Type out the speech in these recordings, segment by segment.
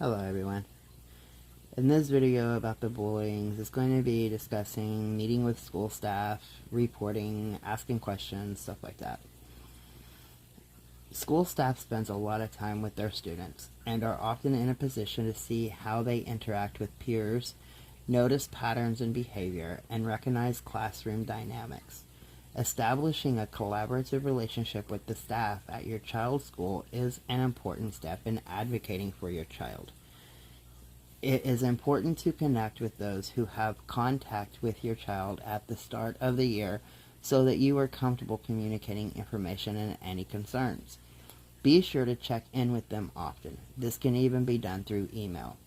Hello everyone. In this video about the bullying, is going to be discussing meeting with school staff, reporting, asking questions, stuff like that. School staff spends a lot of time with their students and are often in a position to see how they interact with peers, notice patterns in behavior, and recognize classroom dynamics. Establishing a collaborative relationship with the staff at your child's school is an important step in advocating for your child. It is important to connect with those who have contact with your child at the start of the year so that you are comfortable communicating information and any concerns. Be sure to check in with them often. This can even be done through email.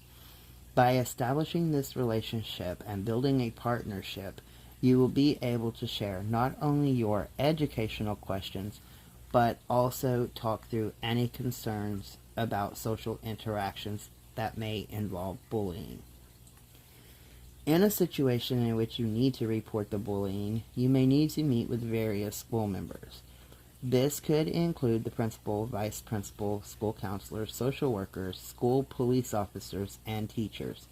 By establishing this relationship and building a partnership, you will be able to share not only your educational questions, but also talk through any concerns about social interactions that may involve bullying. In a situation in which you need to report the bullying, you may need to meet with various school members. This could include the principal, vice principal, school counselors, social workers, school police officers, and teachers.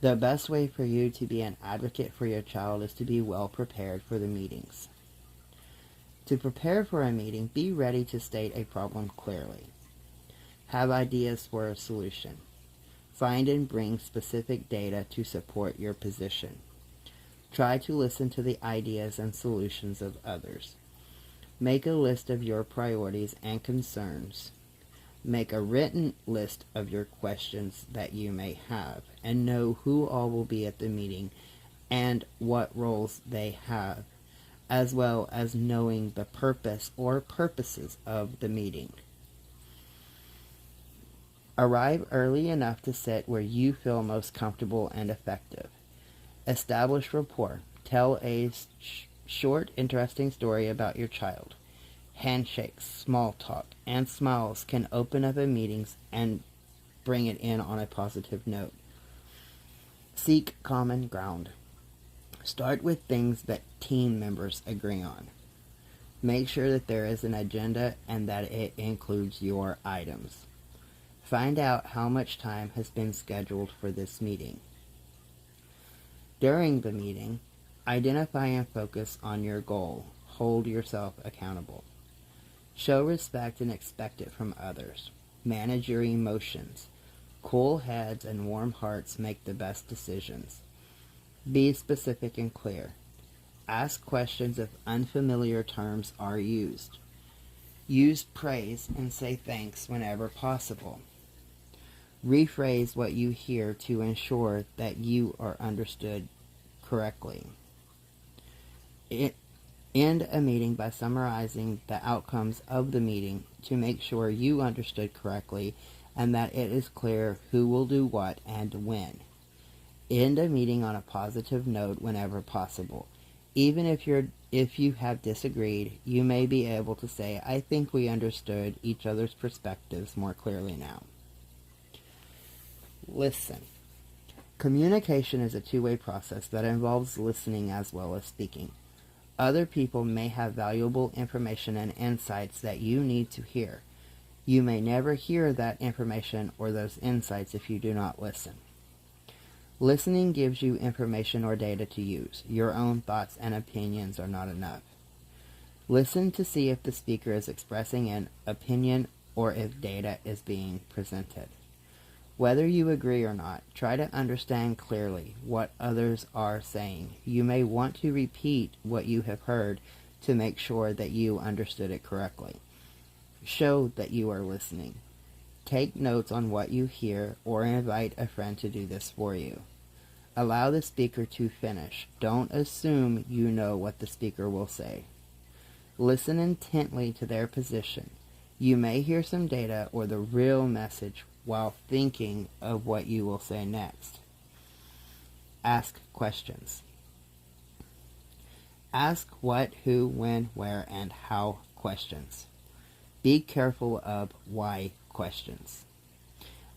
The best way for you to be an advocate for your child is to be well prepared for the meetings. To prepare for a meeting, be ready to state a problem clearly. Have ideas for a solution. Find and bring specific data to support your position. Try to listen to the ideas and solutions of others. Make a list of your priorities and concerns. Make a written list of your questions that you may have, and know who all will be at the meeting and what roles they have, as well as knowing the purpose or purposes of the meeting. Arrive early enough to sit where you feel most comfortable and effective. Establish rapport. Tell a short, interesting story about your child. Handshakes, small talk, and smiles can open up a meeting and bring it in on a positive note. Seek common ground. Start with things that team members agree on. Make sure that there is an agenda and that it includes your items. Find out how much time has been scheduled for this meeting. During the meeting, identify and focus on your goal. Hold yourself accountable. Show respect and expect it from others. Manage your emotions. Cool heads and warm hearts make the best decisions. Be specific and clear. Ask questions if unfamiliar terms are used. Use praise and say thanks whenever possible. Rephrase what you hear to ensure that you are understood correctly. End a meeting by summarizing the outcomes of the meeting to make sure you understood correctly and that it is clear who will do what and when. End a meeting on a positive note whenever possible. Even if you have disagreed, you may be able to say, "I think we understood each other's perspectives more clearly now." Listen. Communication is a two-way process that involves listening as well as speaking. Other people may have valuable information and insights that you need to hear. You may never hear that information or those insights if you do not listen. Listening gives you information or data to use. Your own thoughts and opinions are not enough. Listen to see if the speaker is expressing an opinion or if data is being presented. Whether you agree or not, try to understand clearly what others are saying. You may want to repeat what you have heard to make sure that you understood it correctly. Show that you are listening. Take notes on what you hear or invite a friend to do this for you. Allow the speaker to finish. Don't assume you know what the speaker will say. Listen intently to their position. You may hear some data or the real message while thinking of what you will say next. Ask questions. Ask what, who, when, where, and how questions. Be careful of why questions.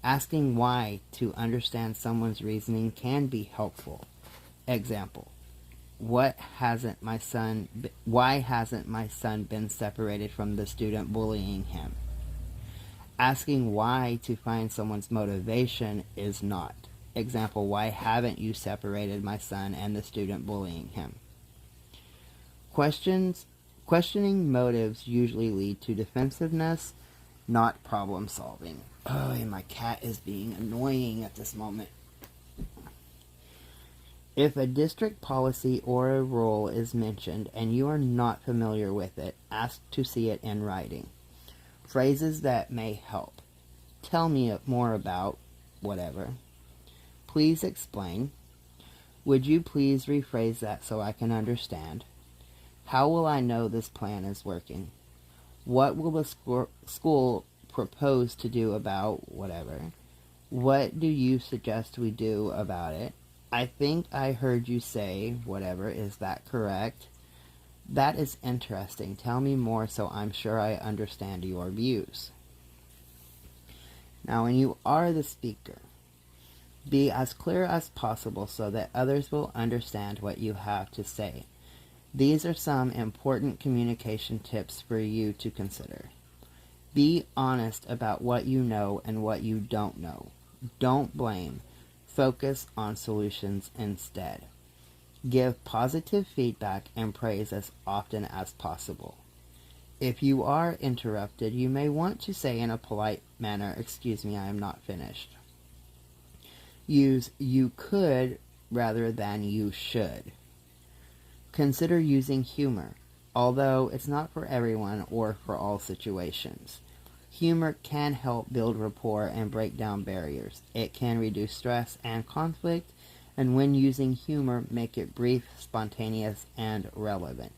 Asking why to understand someone's reasoning can be helpful. Example: why hasn't my son been separated from the student bullying him? Asking why to find someone's motivation is not. Example, why haven't you separated my son and the student bullying him? Questioning motives usually lead to defensiveness, not problem solving. Oh, and my cat is being annoying at this moment. If a district policy or a rule is mentioned and you are not familiar with it, ask to see it in writing. Phrases that may help. Tell me more about whatever. Please explain. Would you please rephrase that so I can understand? How will I know this plan is working? What will the school propose to do about whatever? What do you suggest we do about it? I think I heard you say whatever. Is that correct? That is interesting. Tell me more so I'm sure I understand your views. Now, when you are the speaker, be as clear as possible so that others will understand what you have to say. These are some important communication tips for you to consider. Be honest about what you know and what you don't know. Don't blame. Focus on solutions instead. Give positive feedback and praise as often as possible. If you are interrupted, you may want to say in a polite manner, "Excuse me, I am not finished." Use "you could" rather than "you should." Consider using humor, although it's not for everyone or for all situations. Humor can help build rapport and break down barriers. It can reduce stress and conflict, and when using humor, make it brief, spontaneous, and relevant.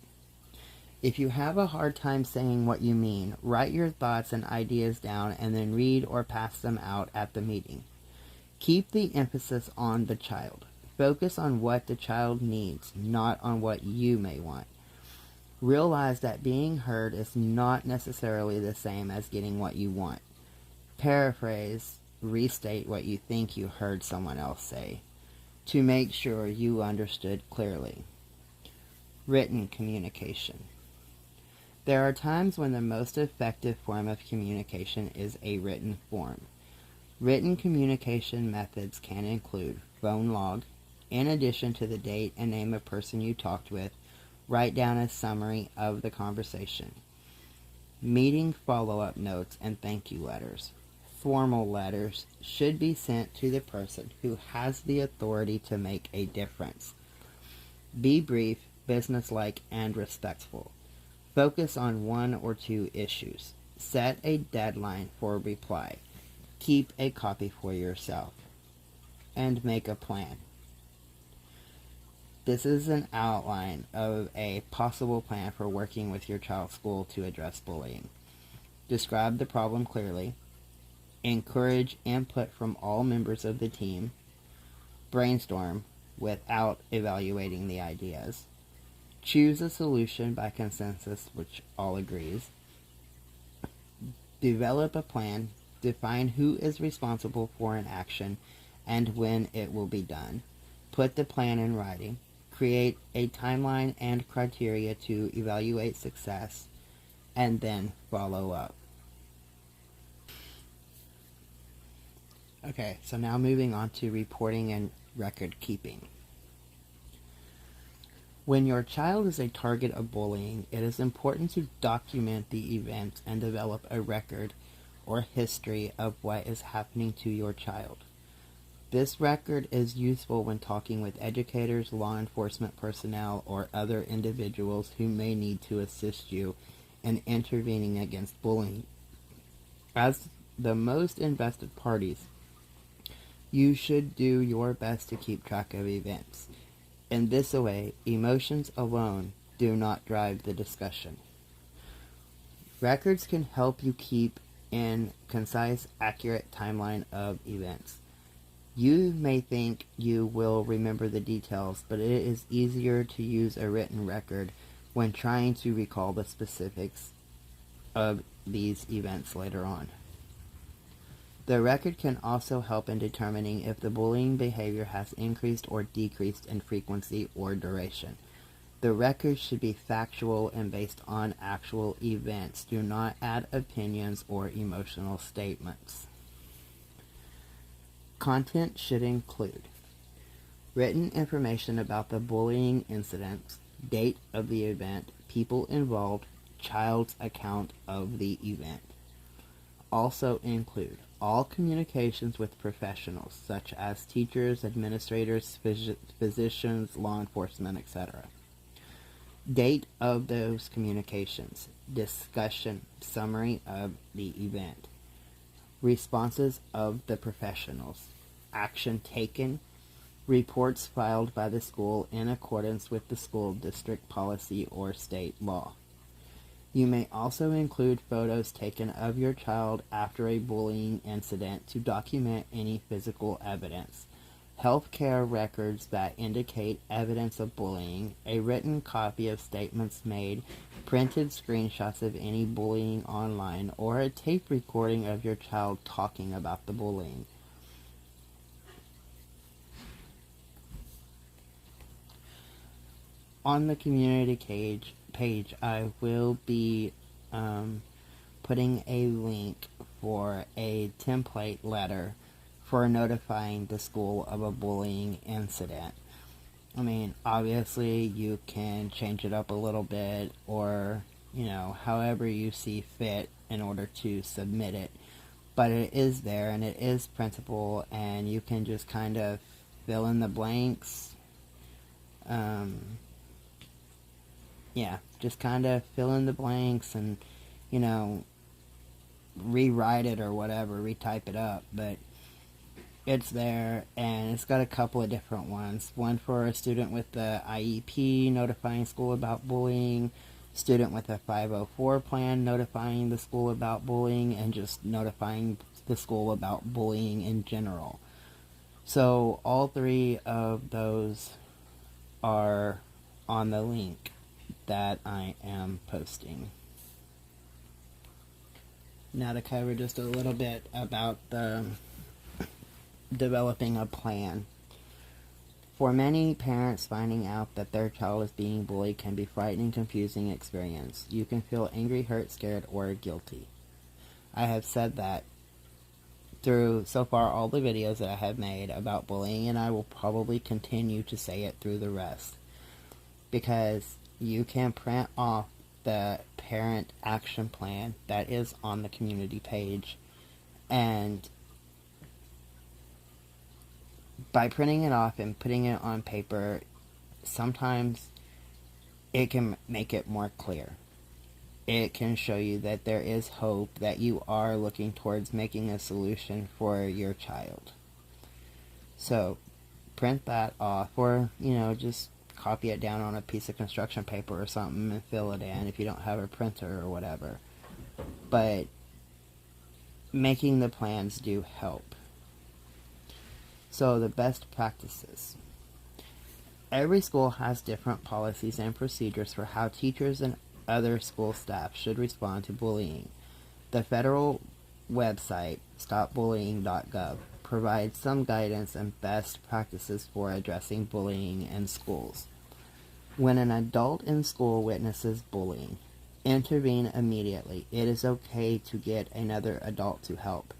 If you have a hard time saying what you mean, write your thoughts and ideas down and then read or pass them out at the meeting. Keep the emphasis on the child. Focus on what the child needs, not on what you may want. Realize that being heard is not necessarily the same as getting what you want. Paraphrase, restate what you think you heard someone else say, to make sure you understood clearly. Written communication. There are times when the most effective form of communication is a written form. Written communication methods can include phone log. In addition to the date and name of person you talked with, write down a summary of the conversation. Meeting follow-up notes and thank you letters. Formal letters should be sent to the person who has the authority to make a difference. Be brief, businesslike, and respectful. Focus on one or two issues. Set a deadline for reply. Keep a copy for yourself. And make a plan. This is an outline of a possible plan for working with your child's school to address bullying. Describe the problem clearly. Encourage input from all members of the team. Brainstorm without evaluating the ideas. Choose a solution by consensus, which all agrees. Develop a plan. Define who is responsible for an action and when it will be done. Put the plan in writing. Create a timeline and criteria to evaluate success, and then follow up. Okay, so now moving on to reporting and record keeping. When your child is a target of bullying, it is important to document the event and develop a record or history of what is happening to your child. This record is useful when talking with educators, law enforcement personnel, or other individuals who may need to assist you in intervening against bullying. As the most invested parties, you should do your best to keep track of events. In this way, emotions alone do not drive the discussion. Records can help you keep in concise, accurate timeline of events. You may think you will remember the details, but it is easier to use a written record when trying to recall the specifics of these events later on. The record can also help in determining if the bullying behavior has increased or decreased in frequency or duration. The records should be factual and based on actual events. Do not add opinions or emotional statements. Content should include written information about the bullying incidents, date of the event, people involved, child's account of the event. Also include all communications with professionals such as teachers, administrators, physicians, law enforcement, etc. Date of those communications, discussion, summary of the event, responses of the professionals, action taken, reports filed by the school in accordance with the school district policy or state law. You may also include photos taken of your child after a bullying incident to document any physical evidence, healthcare records that indicate evidence of bullying, a written copy of statements made, printed screenshots of any bullying online, or a tape recording of your child talking about the bullying. On the community page, I will be putting a link for a template letter for notifying the school of a bullying incident. I mean, obviously you can change it up a little bit, or, however you see fit in order to submit it. But it is there, and it is printable, and you can just kind of fill in the blanks. Just kind of fill in the blanks and, rewrite it or whatever, retype it up. But it's there, and it's got a couple of different ones. One for a student with the IEP notifying school about bullying, student with a 504 plan notifying the school about bullying, and just notifying the school about bullying in general. So all three of those are on the link that I am posting. Now to cover just a little bit about the developing a plan. For many parents, finding out that their child is being bullied can be a frightening, confusing experience. You can feel angry, hurt, scared, or guilty. I have said that through so far all the videos that I have made about bullying, and I will probably continue to say it through the rest. Because you can print off the parent action plan that is on the community page, and by printing it off and putting it on paper, sometimes it can make it more clear. It can show you that there is hope, that you are looking towards making a solution for your child. So print that off, or just copy it down on a piece of construction paper or something and fill it in if you don't have a printer or whatever. But making the plans do help. So the best practices. Every school has different policies and procedures for how teachers and other school staff should respond to bullying. The federal website, stopbullying.gov, provides some guidance and best practices for addressing bullying in schools. When an adult in school witnesses bullying, intervene immediately. It is okay to get another adult to help.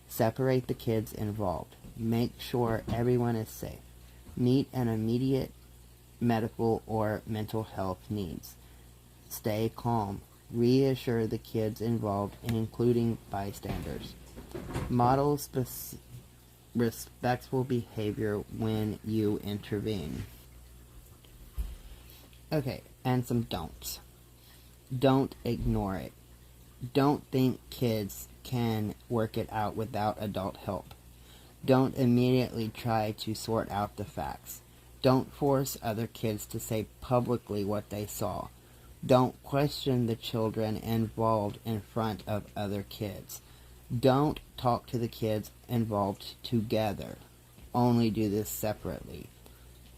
Separate the kids involved. Make sure everyone is safe. Meet an immediate medical or mental health needs. Stay calm. Reassure the kids involved, including bystanders. Model respectful behavior when you intervene. Okay, and some don'ts. Don't ignore it. Don't think kids can work it out without adult help. Don't immediately try to sort out the facts. Don't force other kids to say publicly what they saw. Don't question the children involved in front of other kids. Don't talk to the kids involved together. Only do this separately.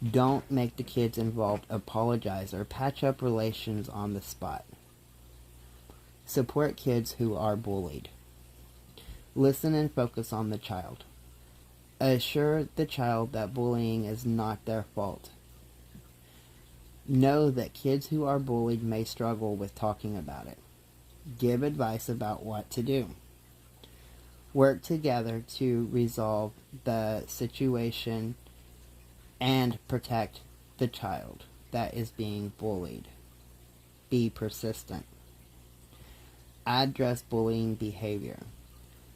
Don't make the kids involved apologize or patch up relations on the spot. Support kids who are bullied. Listen and focus on the child. Assure the child that bullying is not their fault. Know that kids who are bullied may struggle with talking about it. Give advice about what to do. Work together to resolve the situation and protect the child that is being bullied. Be persistent. Address bullying behavior.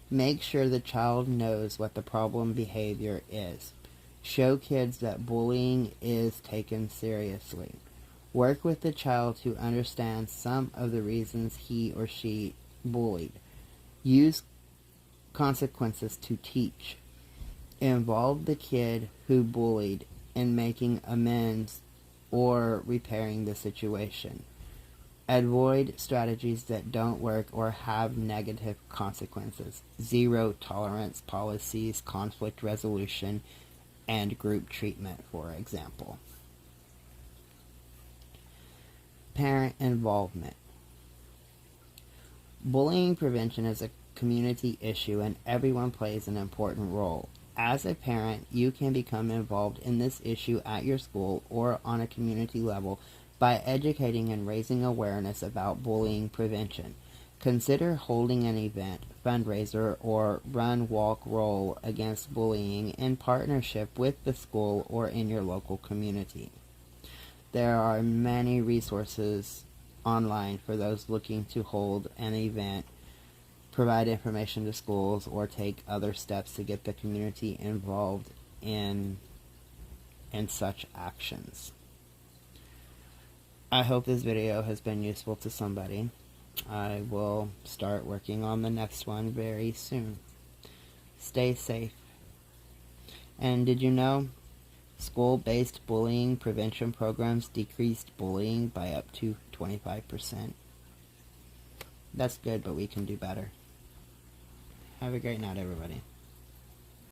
Make sure the child knows what the problem behavior is. Show kids that bullying is taken seriously. Work with the child to understand some of the reasons he or she bullied. Use consequences to teach. Involve the kid who bullied in making amends or repairing the situation. Avoid strategies that don't work or have negative consequences. Zero tolerance policies, conflict resolution, and group treatment, for example. Parent involvement. Bullying prevention is a community issue and everyone plays an important role. As a parent, you can become involved in this issue at your school or on a community level by educating and raising awareness about bullying prevention. Consider holding an event, fundraiser, or run, walk, roll against bullying in partnership with the school or in your local community. There are many resources online for those looking to hold an event, provide information to schools, or take other steps to get the community involved in such actions. I hope this video has been useful to somebody. I will start working on the next one very soon. Stay safe. And did you know school-based bullying prevention programs decreased bullying by up to 25%? That's good, but we can do better. Have a great night, everybody.